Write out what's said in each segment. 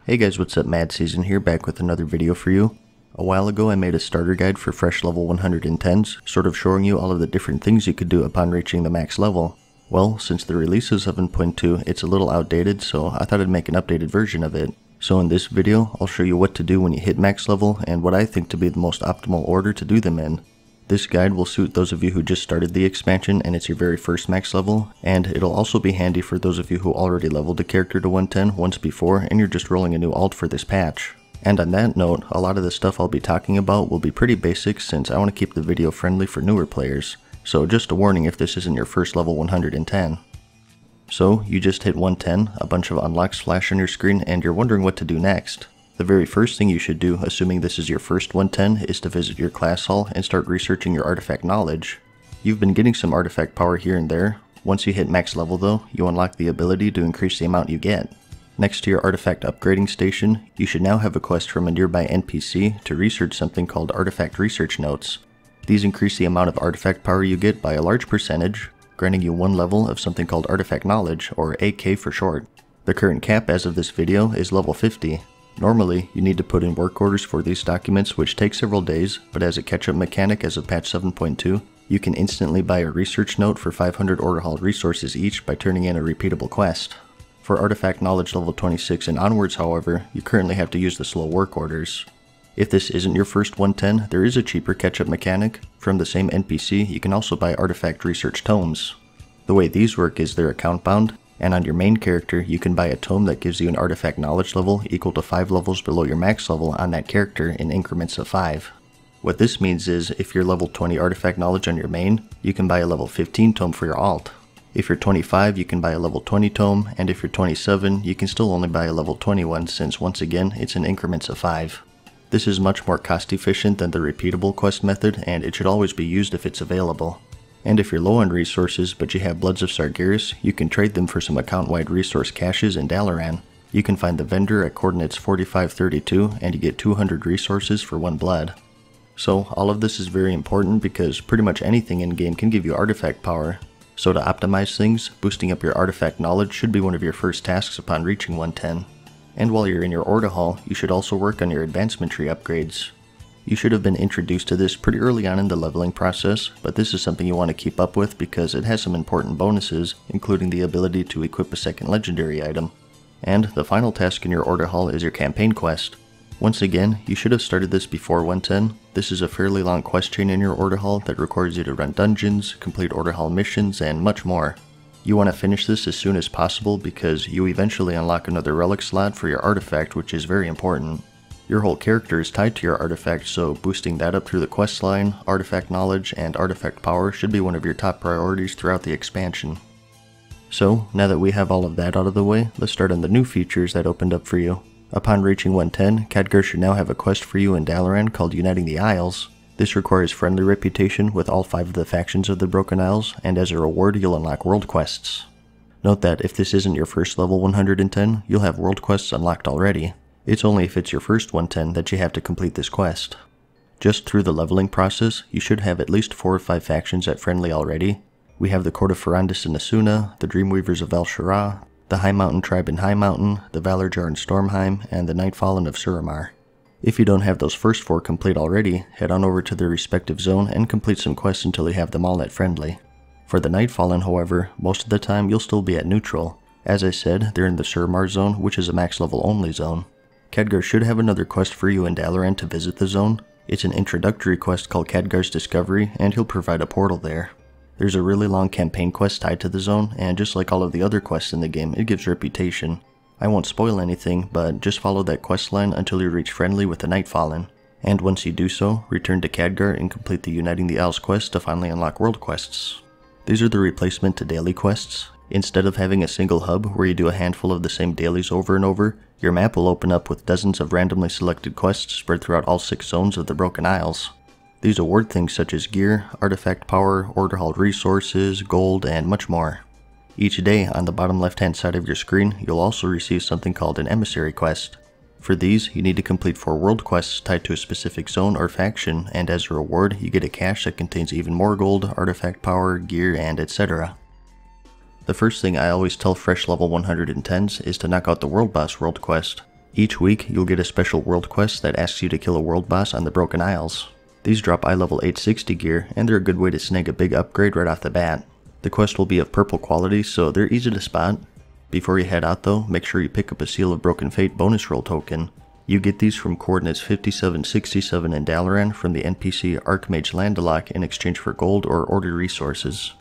Hey guys, what's up? Mad Season here, back with another video for you. A while ago I made a starter guide for fresh level 110s, sort of showing you all of the different things you could do upon reaching the max level. Well, since the release of 7.2, it's a little outdated, so I thought I'd make an updated version of it. So in this video, I'll show you what to do when you hit max level, and what I think to be the most optimal order to do them in. This guide will suit those of you who just started the expansion and it's your very first max level, and it'll also be handy for those of you who already leveled a character to 110 once before and you're just rolling a new alt for this patch. And on that note, a lot of the stuff I'll be talking about will be pretty basic since I want to keep the video friendly for newer players. So just a warning if this isn't your first level 110. So you just hit 110, a bunch of unlocks flash on your screen, and you're wondering what to do next. The very first thing you should do, assuming this is your first 110, is to visit your class hall and start researching your artifact knowledge. You've been getting some artifact power here and there. Once you hit max level though, you unlock the ability to increase the amount you get. Next to your artifact upgrading station, you should now have a quest from a nearby NPC to research something called artifact research notes. These increase the amount of artifact power you get by a large percentage, granting you one level of something called artifact knowledge, or AK for short. The current cap as of this video is level 50. Normally, you need to put in work orders for these documents, which take several days, but as a catch-up mechanic as of patch 7.2, you can instantly buy a research note for 500 order hall resources each by turning in a repeatable quest. For artifact knowledge level 26 and onwards, however, you currently have to use the slow work orders. If this isn't your first 110, there is a cheaper catch-up mechanic. From the same NPC, you can also buy artifact research tomes. The way these work is they're account bound, and on your main character, you can buy a tome that gives you an artifact knowledge level equal to 5 levels below your max level on that character in increments of 5. What this means is, if you're level 20 artifact knowledge on your main, you can buy a level 15 tome for your alt. If you're 25, you can buy a level 20 tome, and if you're 27, you can still only buy a level 21 since once again, it's in increments of 5. This is much more cost efficient than the repeatable quest method, and it should always be used if it's available. And if you're low on resources but you have Bloods of Sargeras, you can trade them for some account-wide resource caches in Dalaran. You can find the vendor at coordinates 4532 and you get 200 resources for 1 blood. So all of this is very important because pretty much anything in-game can give you artifact power. So to optimize things, boosting up your artifact knowledge should be one of your first tasks upon reaching 110. And while you're in your order hall, you should also work on your advancement tree upgrades. You should have been introduced to this pretty early on in the leveling process, but this is something you want to keep up with because it has some important bonuses, including the ability to equip a second legendary item. And the final task in your order hall is your campaign quest. Once again, you should have started this before 110. This is a fairly long quest chain in your order hall that requires you to run dungeons, complete order hall missions, and much more. You want to finish this as soon as possible because you eventually unlock another relic slot for your artifact, which is very important. Your whole character is tied to your artifact, so boosting that up through the quest line, artifact knowledge, and artifact power should be one of your top priorities throughout the expansion. So, now that we have all of that out of the way, let's start on the new features that opened up for you. Upon reaching 110, Khadgar should now have a quest for you in Dalaran called Uniting the Isles. This requires friendly reputation with all 5 of the factions of the Broken Isles, and as a reward you'll unlock world quests. Note that if this isn't your first level 110, you'll have world quests unlocked already. It's only if it's your first 110 that you have to complete this quest. Just through the leveling process, you should have at least 4 or 5 factions at friendly already. We have the Court of Ferrandis in Asuna, the Dreamweavers of Val Shara, the High Mountain Tribe in High Mountain, the Valorjar in Stormheim, and the Nightfallen of Suramar. If you don't have those first 4 complete already, head on over to their respective zone and complete some quests until you have them all at friendly. For the Nightfallen, however, most of the time you'll still be at neutral. As I said, they're in the Suramar zone, which is a max level only zone. Khadgar should have another quest for you in Dalaran to visit the zone. It's an introductory quest called Khadgar's Discovery, and he'll provide a portal there. There's a really long campaign quest tied to the zone, and just like all of the other quests in the game, it gives reputation. I won't spoil anything, but just follow that quest line until you reach friendly with the Nightfallen. And once you do so, return to Khadgar and complete the Uniting the Isles quest to finally unlock world quests. These are the replacement to daily quests. Instead of having a single hub where you do a handful of the same dailies over and over, your map will open up with dozens of randomly selected quests spread throughout all 6 zones of the Broken Isles. These award things such as gear, artifact power, order hall resources, gold, and much more. Each day, on the bottom left hand side of your screen, you'll also receive something called an emissary quest. For these, you need to complete 4 world quests tied to a specific zone or faction, and as a reward, you get a cache that contains even more gold, artifact power, gear, and etc. The first thing I always tell fresh level 110s is to knock out the World Boss world quest. Each week, you'll get a special world quest that asks you to kill a world boss on the Broken Isles. These drop eye level 860 gear, and they're a good way to snag a big upgrade right off the bat. The quest will be of purple quality, so they're easy to spot. Before you head out though, make sure you pick up a Seal of Broken Fate bonus roll token. You get these from coordinates 5767 in Dalaran from the NPC Archmage Landaloch in exchange for gold or order resources.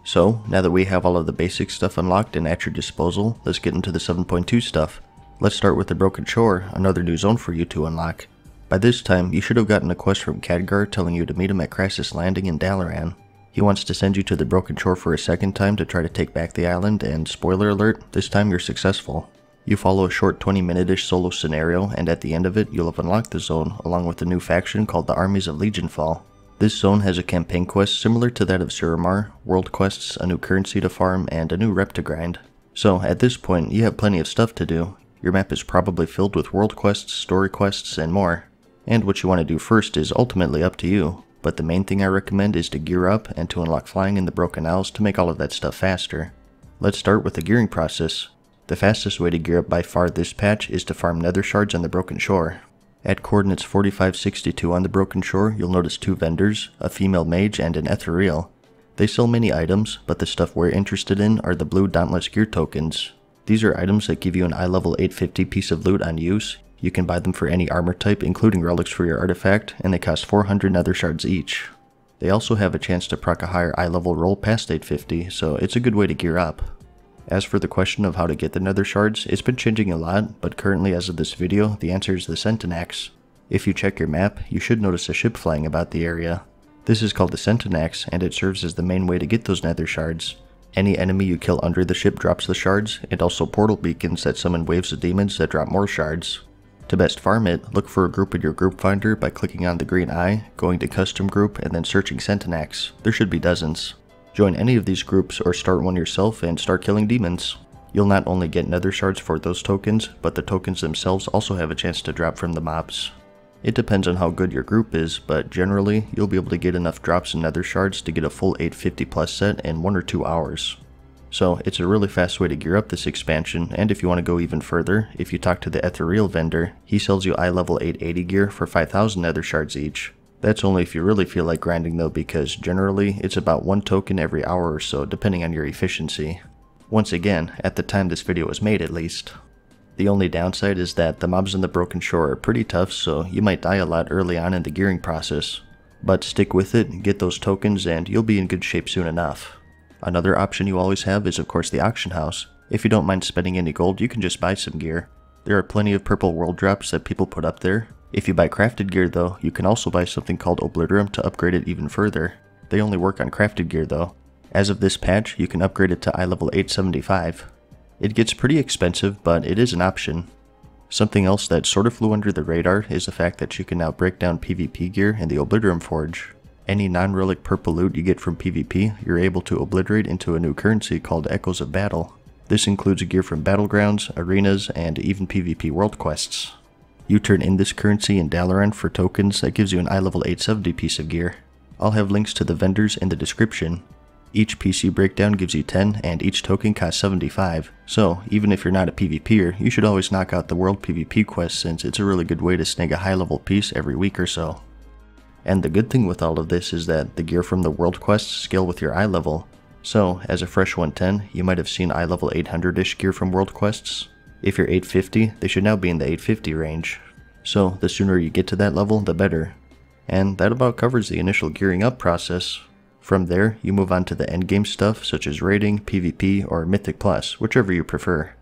So, now that we have all of the basic stuff unlocked and at your disposal, let's get into the 7.2 stuff. Let's start with the Broken Shore, another new zone for you to unlock. By this time, you should have gotten a quest from Khadgar telling you to meet him at Crisis Landing in Dalaran. He wants to send you to the Broken Shore for a second time to try to take back the island, and spoiler alert, this time you're successful. You follow a short 20-minute-ish solo scenario, and at the end of it, you'll have unlocked the zone, along with a new faction called the Armies of Legionfall. This zone has a campaign quest similar to that of Suramar, world quests, a new currency to farm, and a new rep to grind. So, at this point, you have plenty of stuff to do. Your map is probably filled with world quests, story quests, and more. And what you want to do first is ultimately up to you, but the main thing I recommend is to gear up and to unlock flying in the Broken Isles to make all of that stuff faster. Let's start with the gearing process. The fastest way to gear up by far this patch is to farm nether shards on the Broken Shore. At coordinates 4562 on the Broken Shore, you'll notice two vendors, a female mage and an ethereal. They sell many items, but the stuff we're interested in are the blue Dauntless gear tokens. These are items that give you an eye level 850 piece of loot on use. You can buy them for any armor type, including relics for your artifact, and they cost 400 nether shards each. They also have a chance to proc a higher eye level roll past 850, so it's a good way to gear up. As for the question of how to get the nether shards, it's been changing a lot, but currently as of this video, the answer is the Centenax. If you check your map, you should notice a ship flying about the area. This is called the Centenax, and it serves as the main way to get those nether shards. Any enemy you kill under the ship drops the shards, and also portal beacons that summon waves of demons that drop more shards. To best farm it, look for a group in your group finder by clicking on the green eye, going to custom group, and then searching Centenax. There should be dozens. Join any of these groups or start one yourself and start killing demons. You'll not only get nether shards for those tokens, but the tokens themselves also have a chance to drop from the mobs. It depends on how good your group is, but generally, you'll be able to get enough drops in nether shards to get a full 850 plus set in 1 or 2 hours. So it's a really fast way to gear up this expansion, and if you want to go even further, if you talk to the ethereal vendor, he sells you eye level 880 gear for 5000 nether shards each. That's only if you really feel like grinding though, because generally it's about 1 token every hour or so depending on your efficiency. Once again, at the time this video was made at least. The only downside is that the mobs on the Broken Shore are pretty tough, so you might die a lot early on in the gearing process. But stick with it, get those tokens, and you'll be in good shape soon enough. Another option you always have is of course the auction house. If you don't mind spending any gold, you can just buy some gear. There are plenty of purple world drops that people put up there. If you buy crafted gear though, you can also buy something called Obliterum to upgrade it even further. They only work on crafted gear though. As of this patch, you can upgrade it to eye level 875. It gets pretty expensive, but it is an option. Something else that sort of flew under the radar is the fact that you can now break down PvP gear in the Obliterum Forge. Any non-relic purple loot you get from PvP, you're able to obliterate into a new currency called Echoes of Battle. This includes gear from battlegrounds, arenas, and even PvP world quests. You turn in this currency in Dalaran for tokens that gives you an eye level 870 piece of gear. I'll have links to the vendors in the description. Each PC breakdown gives you 10 and each token costs 75, so even if you're not a PvPer, you should always knock out the world PvP quest since it's a really good way to snag a high level piece every week or so. And the good thing with all of this is that the gear from the world quests scale with your eye level. So, as a fresh 110, you might have seen eye level 800-ish gear from world quests. If you're 850, they should now be in the 850 range. So, the sooner you get to that level, the better. And that about covers the initial gearing up process. From there, you move on to the endgame stuff such as raiding, PvP, or Mythic Plus, whichever you prefer.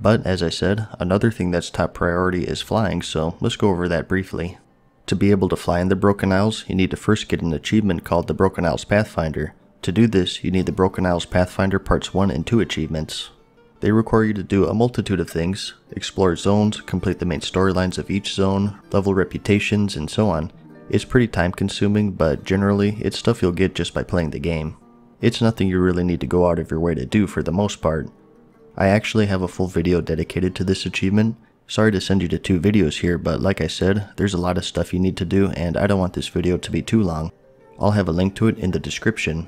But as I said, another thing that's top priority is flying, so let's go over that briefly. To be able to fly in the Broken Isles, you need to first get an achievement called the Broken Isles Pathfinder. To do this, you need the Broken Isles Pathfinder Parts 1 and 2 achievements. They require you to do a multitude of things: explore zones, complete the main storylines of each zone, level reputations, and so on. It's pretty time consuming, but generally, it's stuff you'll get just by playing the game. It's nothing you really need to go out of your way to do for the most part. I actually have a full video dedicated to this achievement. Sorry to send you to 2 videos here, but like I said, there's a lot of stuff you need to do and I don't want this video to be too long. I'll have a link to it in the description.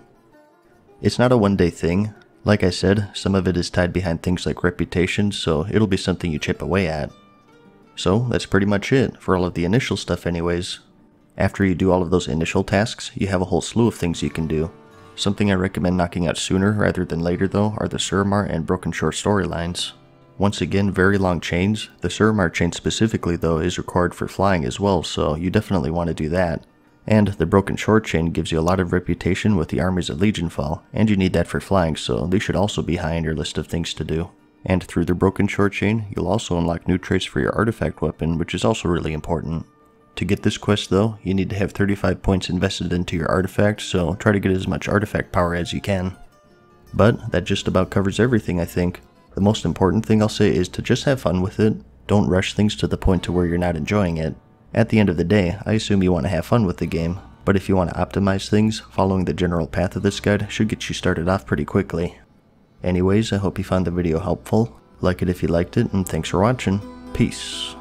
It's not a one-day thing. Like I said, some of it is tied behind things like reputations, so it'll be something you chip away at. So that's pretty much it for all of the initial stuff anyways. After you do all of those initial tasks, you have a whole slew of things you can do. Something I recommend knocking out sooner rather than later though are the Suramar and Broken Shore storylines. Once again, very long chains. The Suramar chain specifically though is required for flying as well, so you definitely want to do that. And the Broken Shore chain gives you a lot of reputation with the armies of Legionfall, and you need that for flying, so they should also be high on your list of things to do. And through the Broken Shore chain, you'll also unlock new traits for your artifact weapon, which is also really important. To get this quest though, you need to have 35 points invested into your artifact, so try to get as much artifact power as you can. But that just about covers everything, I think. The most important thing I'll say is to just have fun with it. Don't rush things to the point to where you're not enjoying it. At the end of the day, I assume you want to have fun with the game, but if you want to optimize things, following the general path of this guide should get you started off pretty quickly. Anyways, I hope you found the video helpful. Like it if you liked it, and thanks for watching. Peace.